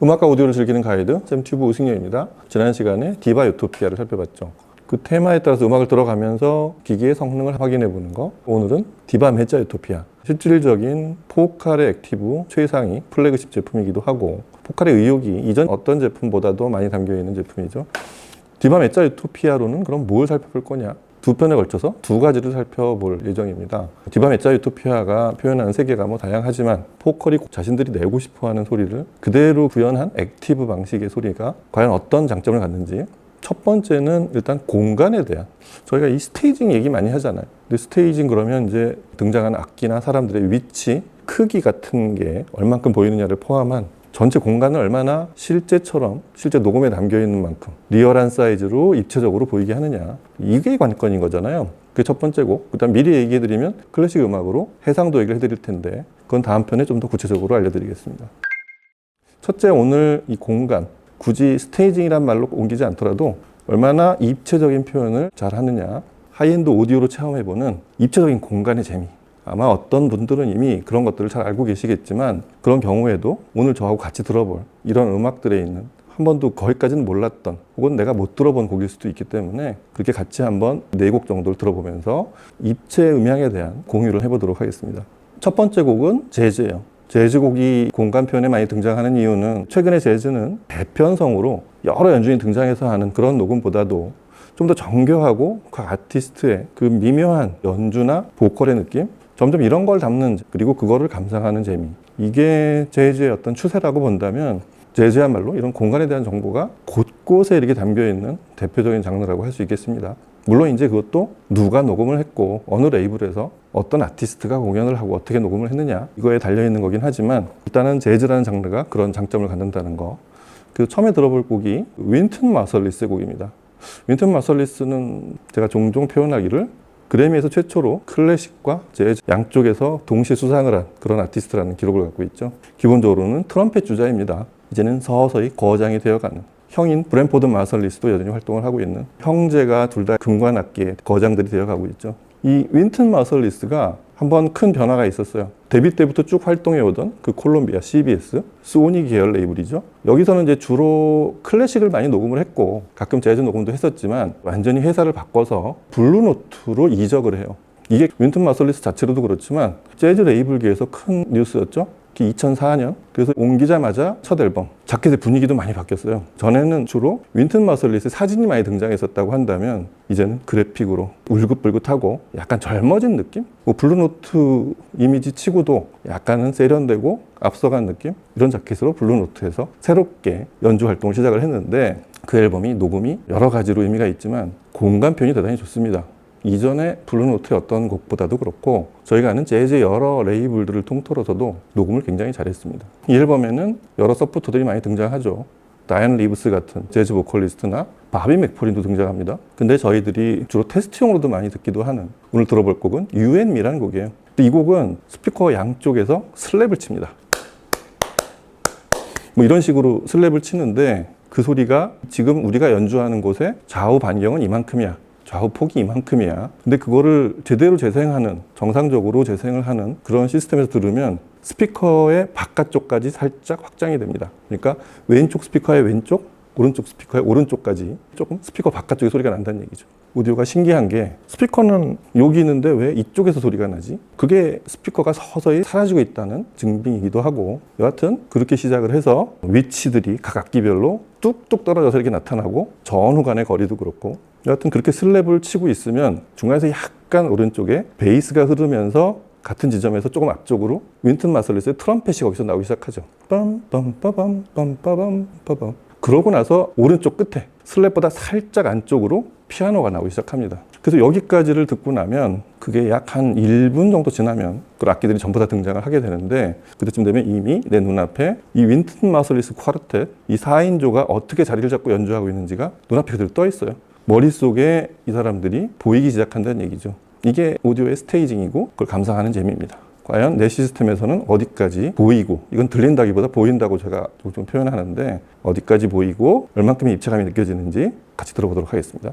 음악과 오디오를 즐기는 가이드 잼튜브 우승열입니다. 지난 시간에 디바 유토피아를 살펴봤죠. 그 테마에 따라서 음악을 들어가면서 기기의 성능을 확인해보는 거. 오늘은 디바 메자 유토피아. 실질적인 포칼의 액티브 최상위 플래그십 제품이기도 하고 포칼의 의욕이 이전 어떤 제품보다도 많이 담겨있는 제품이죠. 디바 메자 유토피아로는 그럼 뭘 살펴볼 거냐? 두 편에 걸쳐서 두 가지를 살펴볼 예정입니다. 디바 메자 유토피아가 표현하는 세계가 다양하지만 포컬이 자신들이 내고 싶어하는 소리를 그대로 구현한 액티브 방식의 소리가 과연 어떤 장점을 갖는지. 첫 번째는 일단 공간에 대한, 저희가 이 스테이징 얘기 많이 하잖아요. 근데 스테이징 그러면 이제 등장하는 악기나 사람들의 위치, 크기 같은 게 얼만큼 보이느냐를 포함한 전체 공간을 얼마나 실제처럼 실제 녹음에 담겨있는 만큼 리얼한 사이즈로 입체적으로 보이게 하느냐, 이게 관건인 거잖아요. 그게 첫 번째고, 그다음 미리 얘기해드리면 클래식 음악으로 해상도 얘기를 해드릴 텐데 그건 다음 편에 좀 더 구체적으로 알려드리겠습니다. 첫째, 오늘 이 공간, 굳이 스테이징이란 말로 옮기지 않더라도 얼마나 입체적인 표현을 잘 하느냐, 하이엔드 오디오로 체험해보는 입체적인 공간의 재미. 아마 어떤 분들은 이미 그런 것들을 잘 알고 계시겠지만 그런 경우에도 오늘 저하고 같이 들어볼 이런 음악들에 있는 한 번도 거기까지는 몰랐던 혹은 내가 못 들어본 곡일 수도 있기 때문에 그렇게 같이 한번 4곡 정도를 들어보면서 입체 음향에 대한 공유를 해보도록 하겠습니다. 첫 번째 곡은 재즈예요. 재즈곡이 공간 표현에 많이 등장하는 이유는 최근에 재즈는 대편성으로 여러 연주인이 등장해서 하는 그런 녹음보다도 좀 더 정교하고 각 아티스트의 그 미묘한 연주나 보컬의 느낌, 점점 이런 걸 담는, 그리고 그거를 감상하는 재미, 이게 재즈의 어떤 추세라고 본다면 재즈야말로 이런 공간에 대한 정보가 곳곳에 이렇게 담겨있는 대표적인 장르라고 할 수 있겠습니다. 물론 이제 그것도 누가 녹음을 했고 어느 레이블에서 어떤 아티스트가 공연을 하고 어떻게 녹음을 했느냐, 이거에 달려있는 거긴 하지만 일단은 재즈라는 장르가 그런 장점을 갖는다는 거. 그 처음에 들어볼 곡이 윈튼 마설리스의 곡입니다. 윈튼 마설리스는 제가 종종 표현하기를 그래미에서 최초로 클래식과 재즈 양쪽에서 동시에 수상을 한 그런 아티스트라는 기록을 갖고 있죠. 기본적으로는 트럼펫 주자입니다. 이제는 서서히 거장이 되어가는, 형인 브랜포드 마설리스도 여전히 활동을 하고 있는, 형제가 둘 다 금관악기의 거장들이 되어가고 있죠. 이 윈튼 마설리스가 한번 큰 변화가 있었어요. 데뷔 때부터 쭉 활동해오던 그 콜롬비아 CBS, 소니 계열 레이블이죠. 여기서는 이제 주로 클래식을 많이 녹음을 했고 가끔 재즈 녹음도 했었지만 완전히 회사를 바꿔서 블루노트로 이적을 해요. 이게 윈튼 마설리스 자체로도 그렇지만 재즈 레이블계에서 큰 뉴스였죠. 2004년, 그래서 옮기자마자 첫 앨범, 자켓의 분위기도 많이 바뀌었어요. 전에는 주로 윈튼 마설리스의 사진이 많이 등장했었다고 한다면 이제는 그래픽으로 울긋불긋하고 약간 젊어진 느낌? 블루노트 이미지 치고도 약간은 세련되고 앞서간 느낌? 이런 자켓으로 블루노트에서 새롭게 연주 활동을 시작을 했는데 그 앨범이 녹음이 여러 가지로 의미가 있지만 공간 표현이 대단히 좋습니다. 이전에 블루노트의 어떤 곡보다도 그렇고 저희가 아는 재즈의 여러 레이블들을 통틀어서도 녹음을 굉장히 잘했습니다. 이 앨범에는 여러 서포터들이 많이 등장하죠. 다이언 리브스 같은 재즈 보컬리스트나 바비 맥퍼린도 등장합니다. 근데 저희들이 주로 테스트용으로도 많이 듣기도 하는, 오늘 들어볼 곡은 You and Me라는 곡이에요. 이 곡은 스피커 양쪽에서 슬랩을 칩니다. 이런 식으로 슬랩을 치는데 그 소리가 지금 우리가 연주하는 곳의 좌우 반경은 이만큼이야, 좌우 폭이 이만큼이야. 근데 그거를 제대로 재생하는, 정상적으로 재생을 하는 그런 시스템에서 들으면 스피커의 바깥쪽까지 살짝 확장이 됩니다. 그러니까 왼쪽 스피커의 왼쪽, 오른쪽 스피커의 오른쪽까지 조금 스피커 바깥쪽에 소리가 난다는 얘기죠. 오디오가 신기한 게 스피커는 여기 있는데 왜 이쪽에서 소리가 나지? 그게 스피커가 서서히 사라지고 있다는 증빙이기도 하고, 여하튼 그렇게 시작을 해서 위치들이 각 악기별로 뚝뚝 떨어져서 이렇게 나타나고 전후 간의 거리도 그렇고, 여하튼 그렇게 슬랩을 치고 있으면 중간에서 약간 오른쪽에 베이스가 흐르면서 같은 지점에서 조금 앞쪽으로 윈튼 마설리스의 트럼펫이 거기서 나오기 시작하죠. 빰빰빠밤 빰빠밤 빠밤. 그러고 나서 오른쪽 끝에 슬랩보다 살짝 안쪽으로 피아노가 나오기 시작합니다. 그래서 여기까지를 듣고 나면 그게 약 한 1분 정도 지나면 그 악기들이 전부 다 등장을 하게 되는데, 그때쯤 되면 이미 내 눈앞에 이 윈튼 마설리스 쿼르텟, 이 4인조가 어떻게 자리를 잡고 연주하고 있는지가 눈앞에 그대로 떠 있어요. 머릿속에 이 사람들이 보이기 시작한다는 얘기죠. 이게 오디오의 스테이징이고 그걸 감상하는 재미입니다. 과연 내 시스템에서는 어디까지 보이고, 이건 들린다기보다 보인다고 제가 좀 표현하는데 어디까지 보이고 얼만큼의 입체감이 느껴지는지 같이 들어보도록 하겠습니다.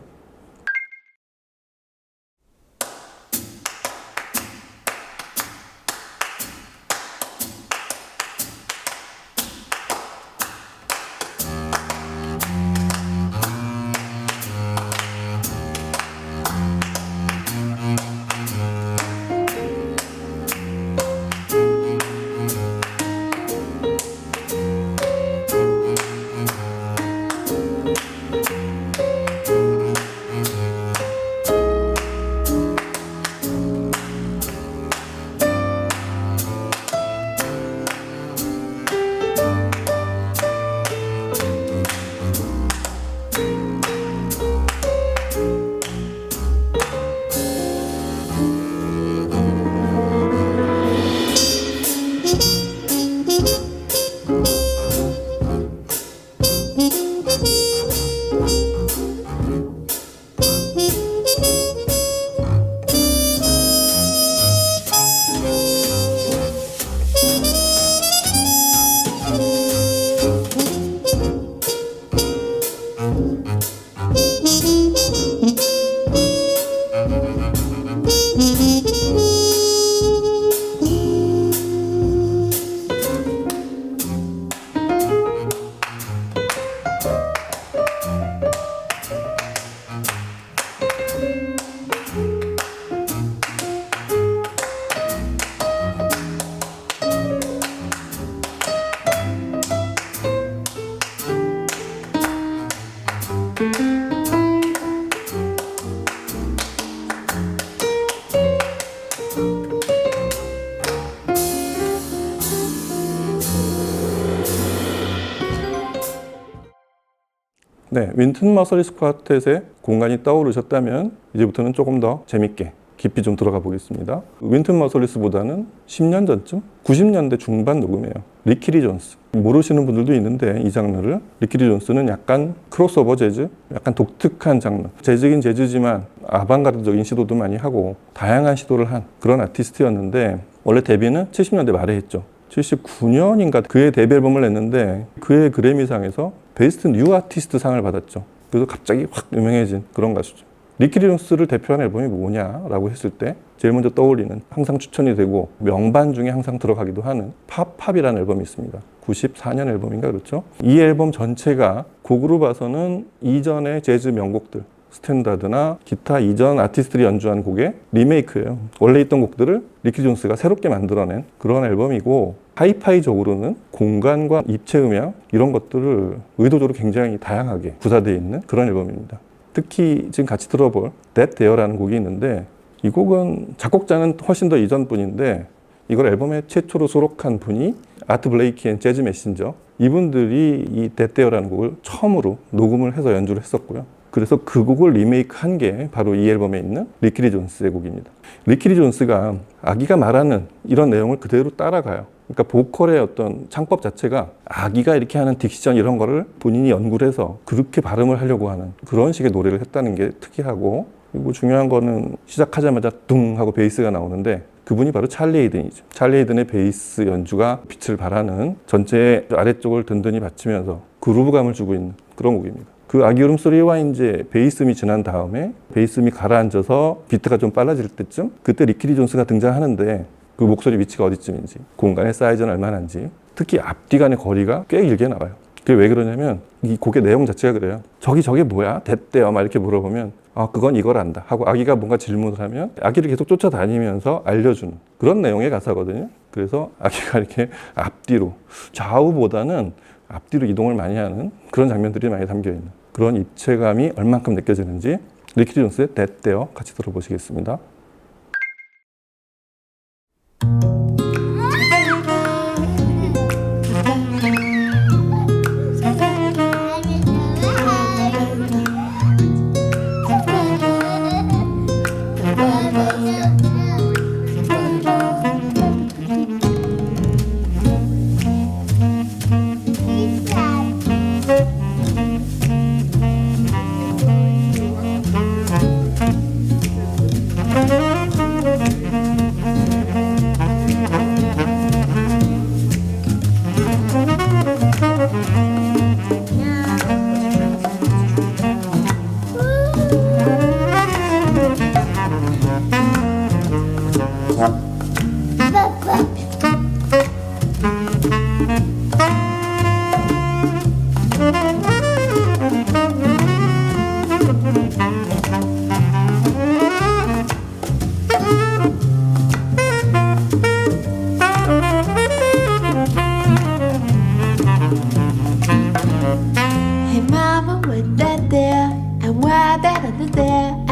네, 윈튼 머서리스 쿼텟의 공간이 떠오르셨다면 이제부터는 조금 더 재밌게 깊이 좀 들어가 보겠습니다. 윈튼 머서리스보다는 10년 전쯤 90년대 중반 녹음이에요. 리키 존스. 모르시는 분들도 있는데 이 장르를. 리키 존스는 약간 크로스오버 재즈, 약간 독특한 장르. 재즈긴 재즈지만 아방가르드적인 시도도 많이 하고 다양한 시도를 한 그런 아티스트였는데 원래 데뷔는 70년대 말에 했죠. 79년인가 그의 데뷔 앨범을 냈는데 그의 그래미상에서 베스트 뉴 아티스트 상을 받았죠. 그래서 갑자기 확 유명해진 그런 가수죠. 리키 존스를 대표하는 앨범이 뭐냐라고 했을 때 제일 먼저 떠올리는, 항상 추천이 되고 명반 중에 항상 들어가기도 하는 팝이라는 앨범이 있습니다. 94년 앨범인가 그렇죠? 이 앨범 전체가 곡으로 봐서는 이전의 재즈 명곡들, 스탠다드나 기타 이전 아티스트들이 연주한 곡의 리메이크예요. 원래 있던 곡들을 리키 존스가 새롭게 만들어낸 그런 앨범이고 하이파이적으로는 공간과 입체 음향 이런 것들을 의도적으로 굉장히 다양하게 구사되어 있는 그런 앨범입니다. 특히 지금 같이 들어볼 That There라는 곡이 있는데 이 곡은 작곡자는 훨씬 더 이전 분인데 이걸 앨범에 최초로 수록한 분이 아트 블레이키 앤 재즈 메신저, 이분들이 이 That There라는 곡을 처음으로 녹음을 해서 연주를 했었고요. 그래서 그 곡을 리메이크한 게 바로 이 앨범에 있는 리키 존스의 곡입니다. 리키 존스가 아기가 말하는 이런 내용을 그대로 따라가요. 그러니까 보컬의 어떤 창법 자체가 아기가 이렇게 하는 딕션 이런 거를 본인이 연구를 해서 그렇게 발음을 하려고 하는 그런 식의 노래를 했다는 게 특이하고, 그리고 중요한 거는 시작하자마자 둥 하고 베이스가 나오는데 그분이 바로 찰리 헤이든이죠. 찰리 헤이든의 베이스 연주가 빛을 발하는, 전체의 아래쪽을 든든히 받치면서 그루브감을 주고 있는 그런 곡입니다. 그 아기 울음소리와 이제 베이스음이 지난 다음에 베이스음이 가라앉아서 비트가 좀 빨라질 때쯤, 그때 리키 존스가 등장하는데 그 목소리 위치가 어디쯤인지, 공간의 사이즈는 얼마나인지, 특히 앞뒤 간의 거리가 꽤 길게 나와요. 그게 왜 그러냐면 이 곡의 내용 자체가 그래요. 저게 뭐야? 됐대요. 막 이렇게 물어보면 그건 이걸 안다 하고 아기가 뭔가 질문을 하면 아기를 계속 쫓아다니면서 알려주는 그런 내용의 가사거든요. 그래서 아기가 이렇게 앞뒤로, 좌우보다는 앞뒤로 이동을 많이 하는 그런 장면들이 많이 담겨있는 그런 입체감이 얼만큼 느껴지는지 리키 존스의 That There 같이 들어보시겠습니다.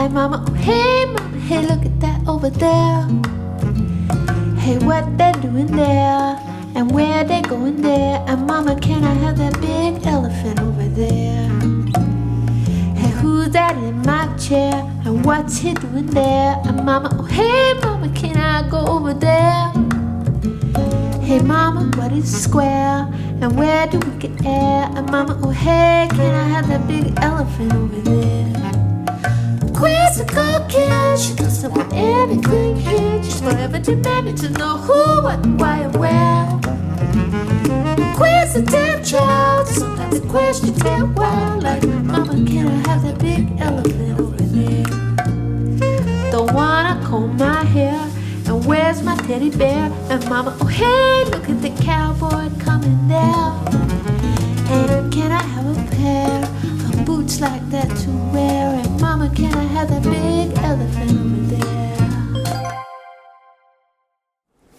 Mama, hey, look at that over there. Hey, what they doing there? And where they going there? And mama, can I have that big elephant over there? Hey, who's that in my chair? And what's he doing there? And mama, oh hey mama, can I go over there? Hey mama, what is square? And where do we get air? And mama, oh hey, can I have that big elephant over there? Quizzical kid, she doesn't want anything here. She's forever demanding to know who, what, why, and where. Inquisitive child, sometimes the questions get wild. Like, mama, can I have that big elephant over there? Don't wanna comb my hair. And where's my teddy bear? And mama, oh hey, look at the cowboy coming there. And can I have a pair of boots like that to wear? And mama, can I have that big elephant over there?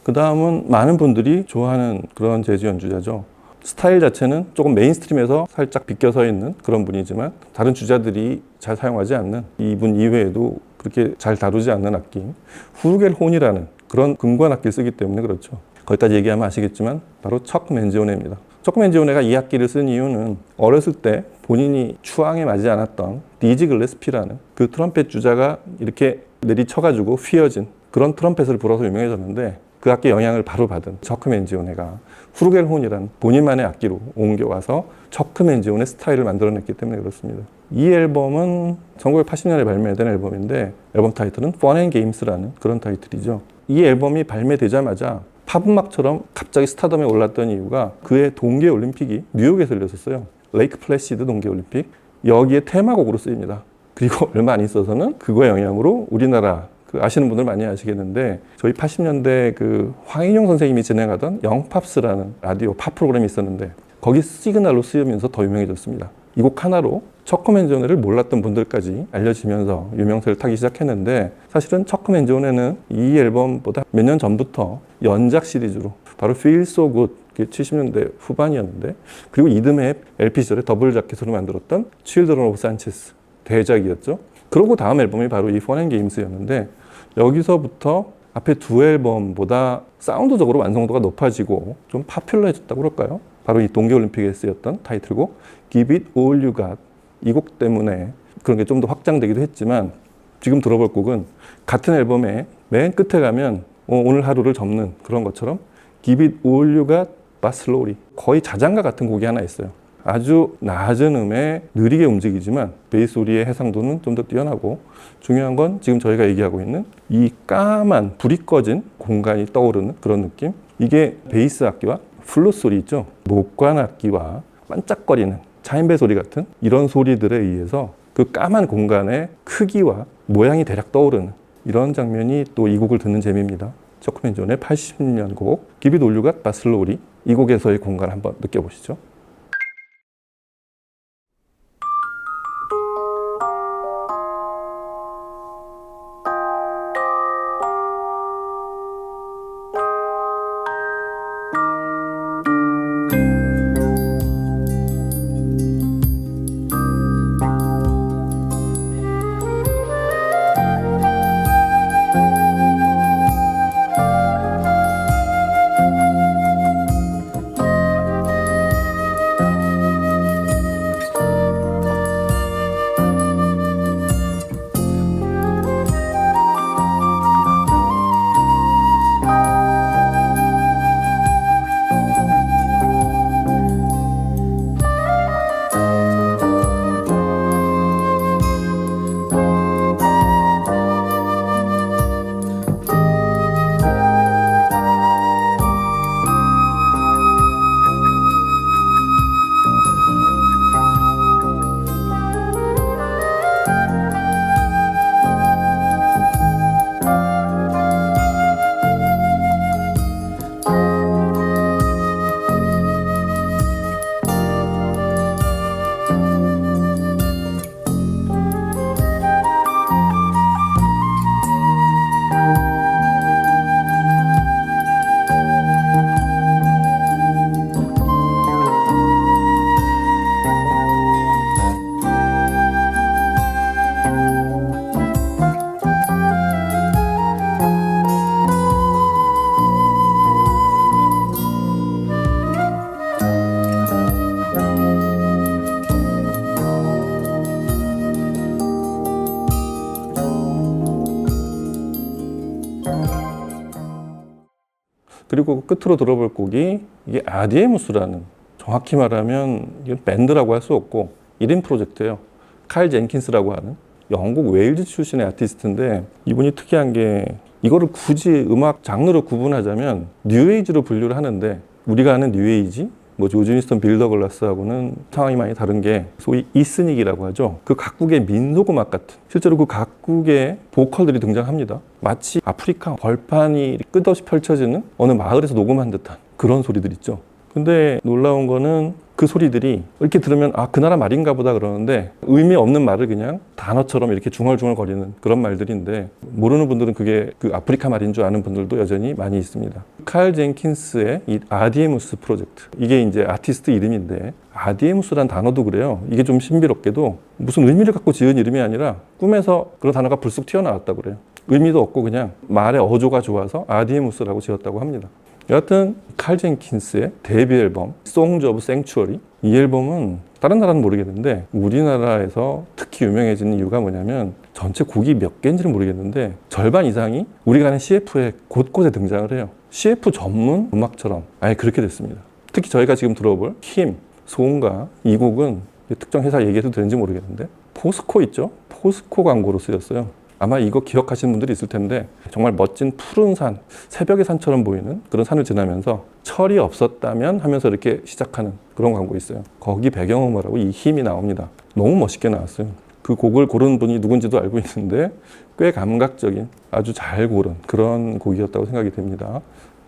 그 다음은 많은 분들이 좋아하는 그런 재즈 연주자죠. 스타일 자체는 조금 메인스트림에서 살짝 비껴서 있는 그런 분이지만 다른 주자들이 잘 사용하지 않는, 이분 이외에도 그렇게 잘 다루지 않는 악기인 후르겔혼이라는 그런 금관 악기를 쓰기 때문에 그렇죠. 거기까지 얘기하면 아시겠지만 바로 척 맨지오네입니다. 조금 엔지오네가 이 악기를 쓴 이유는 어렸을 때 본인이 추앙에 맞지 않았던 디지 글레스피라는 그 트럼펫 주자가 이렇게 내리쳐가지고 휘어진 그런 트럼펫을 불어서 유명해졌는데 그 악기의 영향을 바로 받은 저크 맨지오네가 후르겔혼이라는 본인만의 악기로 옮겨와서 저크 맨지오네 스타일을 만들어냈기 때문에 그렇습니다. 이 앨범은 1980년에 발매된 앨범인데 앨범 타이틀은 Fun and Games라는 그런 타이틀이죠. 이 앨범이 발매되자마자 팝음악처럼 갑자기 스타덤에 올랐던 이유가 그의 동계올림픽이 뉴욕에서 열렸었어요. 레이크 플래시드 동계올림픽. 여기에 테마곡으로 쓰입니다. 그리고 얼마 안 있어서는 그거의 영향으로 우리나라 아시는 분들 많이 아시겠는데 저희 80년대 그 황인용 선생님이 진행하던 영팝스라는 라디오 팝 프로그램이 있었는데 거기 시그널로 쓰이면서 더 유명해졌습니다. 이 곡 하나로 척커 맨지오네를 몰랐던 분들까지 알려지면서 유명세를 타기 시작했는데 사실은 척커 맨지오네는 이 앨범보다 몇 년 전부터 연작 시리즈로 바로 Feel So Good 70년대 후반이었는데 그리고 이듬해 LP 시절에 더블 자켓으로 만들었던 Children of Sanchez 대작이었죠. 그러고 다음 앨범이 바로 이 Fun and Games였는데 여기서부터 앞에 두 앨범보다 사운드적으로 완성도가 높아지고 좀 파퓰러해졌다고 그럴까요? 바로 이 동계올림픽에 쓰였던 타이틀곡 Give It All You Got 이 곡 때문에 그런 게 좀 더 확장되기도 했지만 지금 들어볼 곡은 같은 앨범의 맨 끝에 가면 오늘 하루를 접는 그런 것처럼 Give It All You Got But Slowly 거의 자장가 같은 곡이 하나 있어요. 아주 낮은 음에 느리게 움직이지만 베이스 소리의 해상도는 좀 더 뛰어나고 중요한 건 지금 저희가 얘기하고 있는 이 까만 불이 꺼진 공간이 떠오르는 그런 느낌. 이게 베이스 악기와 플룻 소리 있죠. 목관 악기와 반짝거리는 차인배 소리 같은 이런 소리들에 의해서 그 까만 공간의 크기와 모양이 대략 떠오르는 이런 장면이 또 이 곡을 듣는 재미입니다. 척커 맨지오네 80년 곡 Give It All You Got But Slowly 이 곡에서의 공간 한번 느껴보시죠. 그리고 끝으로 들어볼 곡이 이게 아디에무스라는 정확히 말하면 이건 밴드라고 할 수 없고 1인 프로젝트예요. 칼 젠킨스라고 하는 영국 웨일즈 출신의 아티스트인데 이분이 특이한 게 이거를 굳이 음악 장르로 구분하자면 뉴에이지로 분류를 하는데 우리가 아는 뉴에이지 뭐 조지 위스턴 빌더 글라스하고는 상황이 많이 다른 게 소위 이스닉이라고 하죠. 그 각국의 민속 음악 같은 실제로 그 각국의 보컬들이 등장합니다. 마치 아프리카 벌판이 끝없이 펼쳐지는 어느 마을에서 녹음한 듯한 그런 소리들 있죠. 근데 놀라운 거는 그 소리들이 이렇게 들으면 아, 그 나라 말인가 보다 그러는데 의미 없는 말을 그냥 단어처럼 이렇게 중얼중얼 거리는 그런 말들인데 모르는 분들은 그게 그 아프리카 말인 줄 아는 분들도 여전히 많이 있습니다. 칼 젠킨스의 이 아디에무스 프로젝트 이게 이제 아티스트 이름인데 아디에무스란 단어도 그래요. 이게 좀 신비롭게도 무슨 의미를 갖고 지은 이름이 아니라 꿈에서 그런 단어가 불쑥 튀어나왔다고 그래요. 의미도 없고 그냥 말의 어조가 좋아서 아디에무스라고 지었다고 합니다. 여하튼 칼 젠킨스의 데뷔 앨범 Songs of Sanctuary, 이 앨범은 다른 나라는 모르겠는데 우리나라에서 특히 유명해진 이유가 뭐냐면 전체 곡이 몇 개인지는 모르겠는데 절반 이상이 우리가 아는 CF에 곳곳에 등장을 해요. CF 전문 음악처럼 아예 그렇게 됐습니다. 특히 저희가 지금 들어볼 힘, 소음가, 이 곡은 특정 회사 얘기해도 되는지 모르겠는데 포스코 있죠? 포스코 광고로 쓰였어요. 아마 이거 기억하시는 분들이 있을 텐데 정말 멋진 푸른 산, 새벽의 산처럼 보이는 그런 산을 지나면서 철이 없었다면 하면서 이렇게 시작하는 그런 광고 있어요. 거기 배경음악으로 이 힘이 나옵니다. 너무 멋있게 나왔어요. 그 곡을 고른 분이 누군지도 알고 있는데 꽤 감각적인 아주 잘 고른 그런 곡이었다고 생각이 됩니다.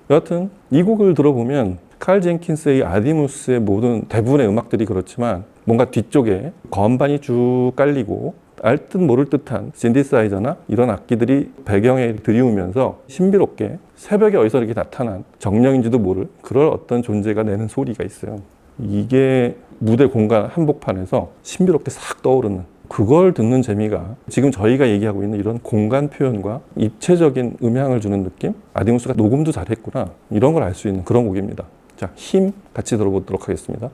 여하튼 이 곡을 들어보면 칼 젠킨스의 아디무스의 모든 대부분의 음악들이 그렇지만 뭔가 뒤쪽에 건반이 쭉 깔리고 알 듯 모를 듯한 신디사이저나 이런 악기들이 배경에 들이우면서 신비롭게 새벽에 어디서 이렇게 나타난 정령인지도 모를 그럴 어떤 존재가 내는 소리가 있어요. 이게 무대 공간 한복판에서 신비롭게 싹 떠오르는 그걸 듣는 재미가 지금 저희가 얘기하고 있는 이런 공간 표현과 입체적인 음향을 주는 느낌? 아디무스가 녹음도 잘했구나 이런 걸 알 수 있는 그런 곡입니다. 자, 힘 같이 들어보도록 하겠습니다.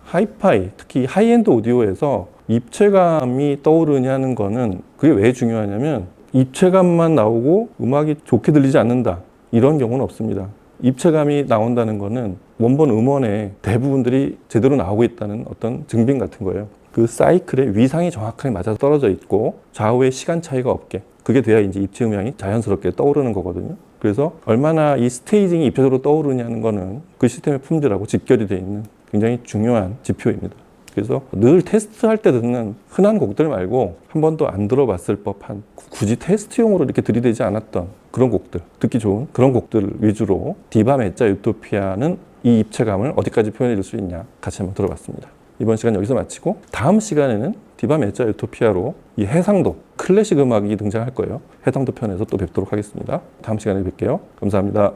하이파이, 특히 하이엔드 오디오에서 입체감이 떠오르냐는 거는 그게 왜 중요하냐면 입체감만 나오고 음악이 좋게 들리지 않는다 이런 경우는 없습니다. 입체감이 나온다는 거는 원본 음원의 대부분들이 제대로 나오고 있다는 어떤 증빙 같은 거예요. 그 사이클의 위상이 정확하게 맞아 떨어져 있고 좌우의 시간 차이가 없게 그게 돼야 이제 입체 음향이 자연스럽게 떠오르는 거거든요. 그래서 얼마나 이 스테이징이 입체적으로 떠오르냐는 거는 그 시스템의 품질하고 직결이 되어 있는 굉장히 중요한 지표입니다. 그래서 늘 테스트할 때 듣는 흔한 곡들 말고 한 번도 안 들어봤을 법한 굳이 테스트용으로 이렇게 들이대지 않았던 그런 곡들, 듣기 좋은 그런 곡들 위주로 디바 메짜 유토피아는 이 입체감을 어디까지 표현해 줄 수 있냐 같이 한번 들어봤습니다. 이번 시간 여기서 마치고 다음 시간에는 디바 메짜 유토피아로 이 해상도 클래식 음악이 등장할 거예요. 해상도 편에서 또 뵙도록 하겠습니다. 다음 시간에 뵐게요. 감사합니다.